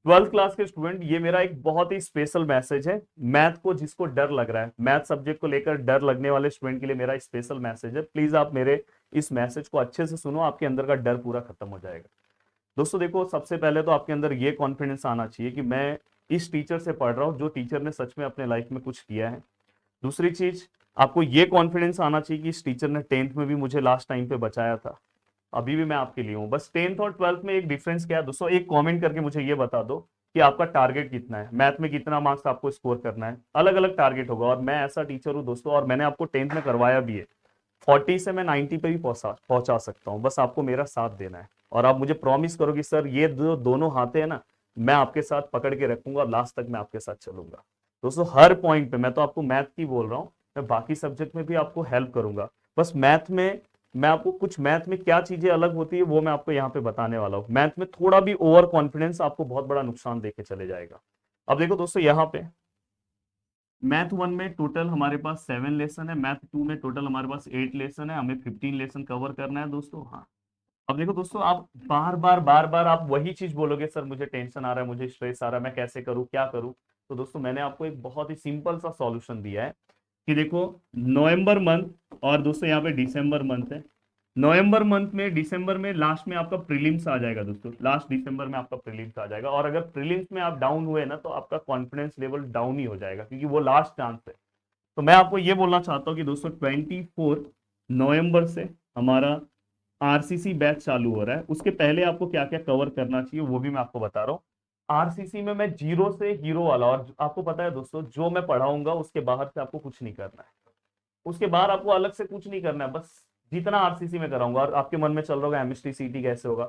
Twelfth class के student, ये मेरा एक बहुत ही स्पेशल मैसेज है। मैथ को जिसको डर लग रहा है, मैथ सब्जेक्ट को लेकर डर लगने वाले स्टूडेंट के लिए मेरा स्पेशल मैसेज है। प्लीज आप मेरे इस मैसेज को अच्छे से सुनो, आपके अंदर का डर पूरा खत्म हो जाएगा। दोस्तों देखो, सबसे पहले तो आपके अंदर ये कॉन्फिडेंस आना चाहिए कि मैं इस टीचर से पढ़ रहा हूँ जो टीचर ने सच में अपने लाइफ में कुछ किया है। दूसरी चीज, आपको ये कॉन्फिडेंस आना चाहिए कि इस टीचर ने टेंथ में भी मुझे लास्ट टाइम पे बचाया था, अभी भी मैं आपके लिए हूँ। बस टेंथ और ट्वेल्थ में एक डिफरेंस क्या है दोस्तों, एक कमेंट करके मुझे ये बता दो कि आपका टारगेट कितना है, मैथ में कितना मार्क्स आपको स्कोर करना है। अलग अलग टारगेट होगा, और मैं ऐसा टीचर हूँ दोस्तों, और मैंने आपको टेंथ में करवाया भी है। 40 से मैं 90 पे भी पहुंचा पहुंचा सकता हूँ, बस आपको मेरा साथ देना है। और आप मुझे प्रॉमिस करो कि सर ये जो दोनों हाथे हैं ना, मैं आपके साथ पकड़ के रखूंगा, लास्ट तक मैं आपके साथ चलूंगा। दोस्तों हर पॉइंट पे, मैं तो आपको मैथ की बोल रहा हूँ, मैं बाकी सब्जेक्ट में भी आपको हेल्प करूंगा। बस मैथ में मैं आपको कुछ, मैथ में क्या चीजें अलग होती है वो मैं आपको यहाँ पे बताने वाला हूँ। मैथ में थोड़ा भी ओवर कॉन्फिडेंस आपको बहुत बड़ा नुकसान देके चले जाएगा। अब देखो दोस्तों, यहाँ पे मैथ वन में टोटल हमारे पास 7 लेसन है, मैथ टू में टोटल हमारे पास 8 लेसन है, हमें 15 लेसन कवर करना है दोस्तों। हाँ, अब देखो दोस्तों, आप बार बार आप वही चीज बोलोगे, सर मुझे टेंशन आ रहा है, मुझे स्ट्रेस आ रहा है, मैं कैसे करूँ, क्या करूँ। तो दोस्तों मैंने आपको एक बहुत ही सिंपल सा सॉल्यूशन दिया है कि देखो, नवंबर मंथ और दोस्तों यहाँ पे दिसंबर मंथ है। नवंबर मंथ में, दिसंबर में लास्ट में आपका प्रीलिम्स आ जाएगा दोस्तों, लास्ट दिसंबर में आपका प्रीलिम्स आ जाएगा। और अगर प्रीलिम्स में आप डाउन हुए ना, तो आपका कॉन्फिडेंस लेवल डाउन ही हो जाएगा, क्योंकि वो लास्ट चांस है। तो मैं आपको ये बोलना चाहता हूँ कि दोस्तों 24 नवंबर से हमारा आरसीसी बैच चालू हो रहा है। उसके पहले आपको क्या क्या कवर करना चाहिए वो भी मैं आपको बता रहा हूँ। आरसीसी में मैं जीरो से हीरो वाला, और आपको पता है दोस्तों, जो मैं पढ़ाऊंगा उसके बाहर से आपको कुछ नहीं करना है। उसके बाहर आपको अलग से कुछ नहीं करना है, बस जितना आरसीसी में कराऊंगा। और आपके मन में चल रहा होगा एमएसटी सीटी कैसे होगा।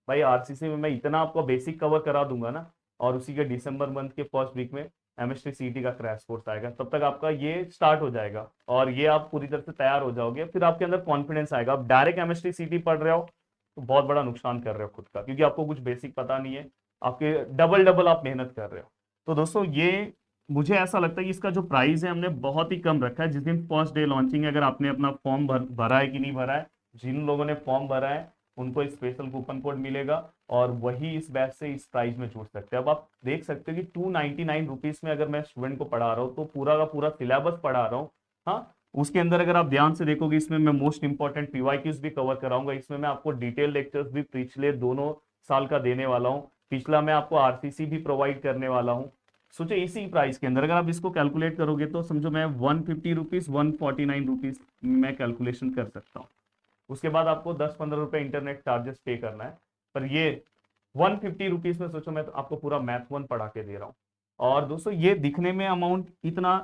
भाई आरसीसी में मैं इतना आपको बेसिक कवर करा दूंगा ना, और उसी के दिसंबर मंथ के फर्स्ट वीक में एमएसटी सीटी का क्रैश कोर्स आएगा, तब तक आपका ये स्टार्ट हो जाएगा, और ये आप पूरी तरह से तैयार हो जाओगे। फिर आपके अंदर कॉन्फिडेंस आएगा। आप डायरेक्ट एमएसटी सीटी पढ़ रहे हो तो बहुत बड़ा नुकसान कर रहे हो खुद का, क्योंकि आपको कुछ बेसिक पता नहीं है। आपके डबल डबल आप मेहनत कर रहे हो। तो दोस्तों ये, मुझे ऐसा लगता है कि इसका जो प्राइस है हमने बहुत ही कम रखा है। जिस दिन फर्स्ट डे लॉन्चिंग है, अगर आपने अपना फॉर्म भरा है कि नहीं भरा है, जिन लोगों ने फॉर्म भरा है उनको स्पेशल कूपन कोड मिलेगा, और वही इस बैच से इस प्राइस में जुड़ सकते हैं। अब आप देख सकते हो कि 299 रुपीज में अगर मैं स्टूडेंट को पढ़ा रहा हूँ, तो पूरा का पूरा सिलेबस पढ़ा रहा हूँ। हाँ, उसके अंदर अगर आप ध्यान से देखोगे, इसमें मैं मोस्ट इंपॉर्टेंट पीवाईक्यूज भी कवर कराऊंगा। इसमें मैं आपको डिटेल लेक्चर्स भी पिछले दोनों साल का देने वाला हूँ। पिछला मैं आपको आरसीसी भी प्रोवाइड करने वाला हूँ। सोचो इसी प्राइस के अंदर अगर आप इसको कैलकुलेट करोगे, तो समझो मैं 150 रुपीज, 149 रुपीज मैं कैलकुलेशन कर सकता हूँ। उसके बाद आपको 10-15 रुपए इंटरनेट चार्जेस पे करना है। पर ये 150 रुपीज में सोचो, मैं तो आपको पूरा मैथ वन पढ़ा के दे रहा हूँ। और दोस्तों ये दिखने में अमाउंट इतना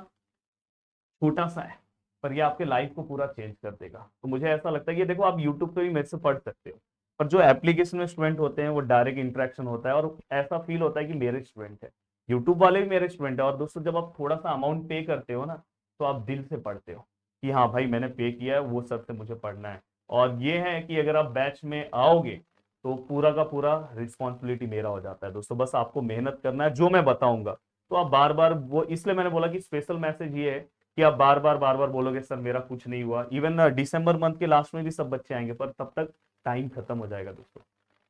छोटा सा है, पर ये आपके लाइफ को पूरा चेंज कर देगा। तो मुझे ऐसा लगता है कि देखो, आप यूट्यूब पे भी मेरे से पढ़ सकते हो, पर जो एप्लीकेशन में स्टूडेंट होते हैं वो डायरेक्ट इंटरेक्शन होता है, और ऐसा फील होता है कि मेरे स्टूडेंट है। यूट्यूब वाले भी मेरे स्टूडेंट है। और दोस्तों जब आप थोड़ा सा अमाउंट पे करते हो ना, तो आप दिल से पढ़ते हो कि हाँ भाई मैंने पे किया है, वो सब से मुझे पढ़ना है। और ये है कि अगर आप बैच में आओगे, तो पूरा का पूरा रिस्पॉन्सिबिलिटी मेरा हो जाता है दोस्तों। बस आपको मेहनत करना है जो मैं बताऊंगा। तो आप बार बार, वो इसलिए मैंने बोला कि स्पेशल मैसेज ये है कि आप बार बार बोलोगे सर मेरा कुछ नहीं हुआ। इवन दिसंबर मंथ के लास्ट में भी सब बच्चे आएंगे, पर तब तक टाइम खत्म हो जाएगा दोस्तों।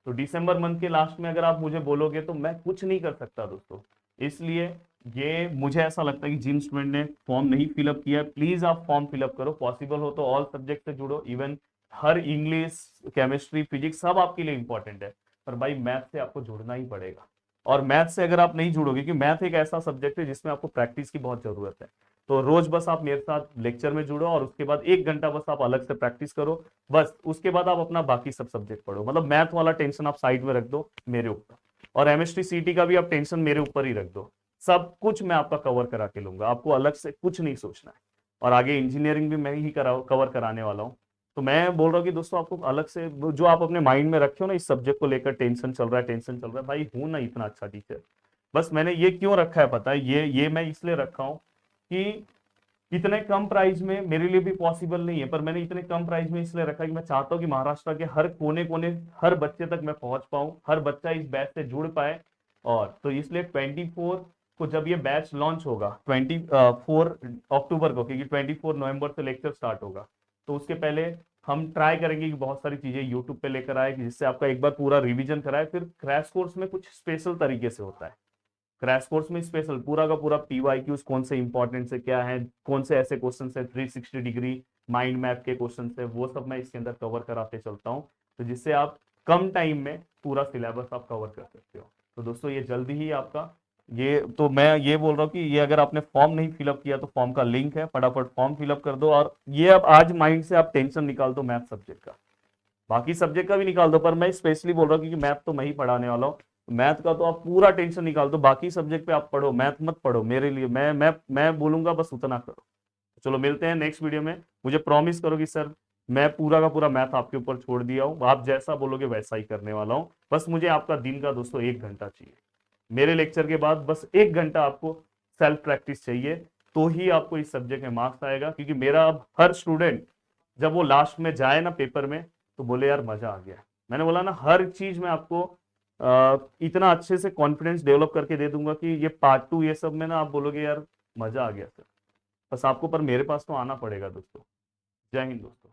तो दिसंबर मंथ के लास्ट में अगर आप मुझे बोलोगे, तो मैं कुछ नहीं कर सकता दोस्तों। इसलिए ये मुझे ऐसा लगता है कि जिन स्टूडेंट ने फॉर्म नहीं फिलअप किया, प्लीज आप फॉर्म फिलअप करो। पॉसिबल हो तो ऑल सब्जेक्ट से जुड़ो। इवन हर इंग्लिश, केमिस्ट्री, फिजिक्स सब आपके लिए इंपॉर्टेंट है, पर भाई मैथ से आपको जुड़ना ही पड़ेगा। और मैथ से अगर आप नहीं जुड़ोगे, क्योंकि मैथ एक ऐसा सब्जेक्ट है जिसमें आपको प्रैक्टिस की बहुत जरूरत है। तो रोज बस आप मेरे साथ लेक्चर में जुड़ो, और उसके बाद 1 घंटा बस आप अलग से प्रैक्टिस करो। बस उसके बाद आप अपना बाकी सब सब्जेक्ट पढ़ो। मतलब मैथ वाला टेंशन आप साइड में रख दो मेरे ऊपर, और एमएसटी सीटी का भी आप टेंशन मेरे ऊपर ही रख दो। सब कुछ मैं आपका कवर करा के लूंगा, आपको अलग से कुछ नहीं सोचना है। और आगे इंजीनियरिंग भी मैं ही कवर कराने वाला हूँ। तो मैं बोल रहा हूँ कि दोस्तों, आपको अलग से जो आप अपने माइंड में रखे हो ना, इस सब्जेक्ट को लेकर टेंशन चल रहा है, टेंशन चल रहा है, भाई हूं ना इतना अच्छा टीचर। बस मैंने ये क्यों रखा है पता है, ये मैं इसलिए रखा हूँ कि इतने कम प्राइस में मेरे लिए भी पॉसिबल नहीं है, पर मैंने इतने कम प्राइस में इसलिए रखा है कि मैं चाहता हूँ कि महाराष्ट्र के हर कोने कोने, हर बच्चे तक मैं पहुंच पाऊँ, हर बच्चा इस बैच से जुड़ पाए। और तो इसलिए 24 को जब ये बैच लॉन्च होगा, 24 अक्टूबर को, क्योंकि 24 नवंबर से लेक्चर स्टार्ट होगा, तो उसके पहले हम ट्राई करेंगे कि बहुत सारी चीजें यूट्यूब पे लेकर आए कि जिससे आपका एक बार पूरा रिवीजन कराए। फिर क्रैश कोर्स में कुछ स्पेशल तरीके से होता है। क्रैश कोर्स में स्पेशल पूरा का पूरा पीवाईक्यूज कौन से इंपॉर्टेंट से क्या है, कौन से ऐसे क्वेश्चन है 360 डिग्री माइंड मैप के क्वेश्चन है, वो सब मैं इसके अंदर कवर कराते चलता हूँ, तो जिससे आप कम टाइम में पूरा सिलेबस आप कवर कर सकते हो। तो दोस्तों ये जल्दी ही आपका, ये तो मैं ये बोल रहा हूँ कि ये अगर आपने फॉर्म नहीं फिलअप किया तो फॉर्म का लिंक है, फटाफट फॉर्म फिलअप कर दो। और ये अब आज माइंड से आप टेंशन निकाल दो मैथ सब्जेक्ट का, बाकी सब्जेक्ट का भी निकाल दो, पर मैं स्पेशली बोल रहा हूँ क्योंकि मैथ तो मैं ही पढ़ाने वाला हूँ। मैथ का तो आप पूरा टेंशन निकाल दो, बाकी सब्जेक्ट पे आप पढ़ो, मैथ मत पढ़ो मेरे लिए, मैं बोलूंगा बस उतना करो। चलो मिलते हैं नेक्स्ट वीडियो में। मुझे प्रॉमिस करो कि सर मैं पूरा का पूरा मैथ आपके ऊपर छोड़ दिया हूँ, आप जैसा बोलोगे वैसा ही करने वाला हूँ। बस मुझे आपका दिन का दोस्तों 1 घंटा चाहिए, मेरे लेक्चर के बाद बस 1 घंटा आपको सेल्फ प्रैक्टिस चाहिए, तो ही आपको इस सब्जेक्ट में मार्क्स आएगा। क्योंकि मेरा अब हर स्टूडेंट जब वो लास्ट में जाए ना पेपर में, तो बोले यार मजा आ गया। मैंने बोला ना हर चीज में आपको इतना अच्छे से कॉन्फिडेंस डेवलप करके दे दूंगा कि ये पार्ट 2 ये सब में ना आप बोलोगे यार मजा आ गया सर। बस आपको पर मेरे पास तो आना पड़ेगा दोस्तों। जय हिंद दोस्तों।